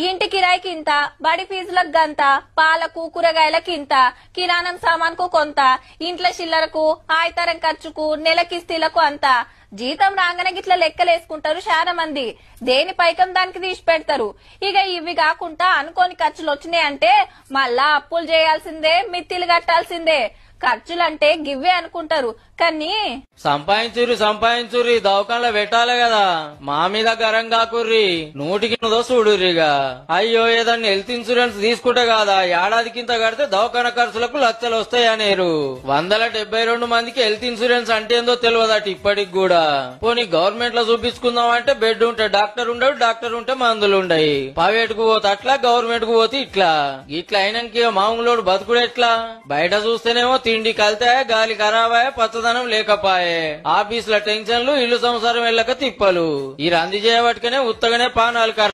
ఇంటి కిరాయికి ఇంత, బడి ఫీజులకు గంత, పాలకు కూరగాయలకి ఇంత, కిరాణం సామాన్కు కొంత, ఇంట్లో చిల్లరకు ఆయతరం ఖర్చుకు నెలకిస్తీలకు అంత. జీతం రాగానే గిట్ల లెక్కలేసుకుంటారు చాలా మంది. దేని పైకం దానికి తీసి పెడతారు. ఇక ఇవి కాకుండా అనుకోని ఖర్చులు వచ్చినాయంటే మళ్ళా అప్పులు చేయాల్సిందే, మిత్తిలు కట్టాల్సిందే. ఖర్చులంటే గివ్వే అనుకుంటారు కానీ సంపాదించుర్రి దవాఖానలో పెట్టాలి కదా. మా మీద గరం కాకుర్రి, నూటికి చూడుర్రిగా. అయ్యో ఏదన్నా హెల్త్ ఇన్సూరెన్స్ తీసుకుంటే కదా ఏడాదికింత కడితే దవాఖాన ఖర్చులకు లక్షలు వస్తాయనేరు. 172 మందికి హెల్త్ ఇన్సూరెన్స్ అంటే ఏందో తెలియదట ఇప్పటికి కూడా. పోనీ గవర్నమెంట్ లో చూపించుకుందాం అంటే బెడ్ ఉంటే డాక్టర్ ఉండడు, డాక్టర్ ఉంటే మందులు ఉండయి. ప్రైవేట్ కు పోతే అట్లా, గవర్నమెంట్ కు పోతే ఇట్లా. అయినాక మామూలు బతుకుడు ఎట్లా? బయట చూస్తేనేమో తిండి కలితే, గాలి ఖరాబాయే, పచ్చదనం లేకపాయే, ఆఫీసుల టెన్షన్లు, ఇల్లు సంసారం వెళ్ళక తిప్పలు. ఈ రంది చేయబట్టుకనే ఉత్తగానే పానాలు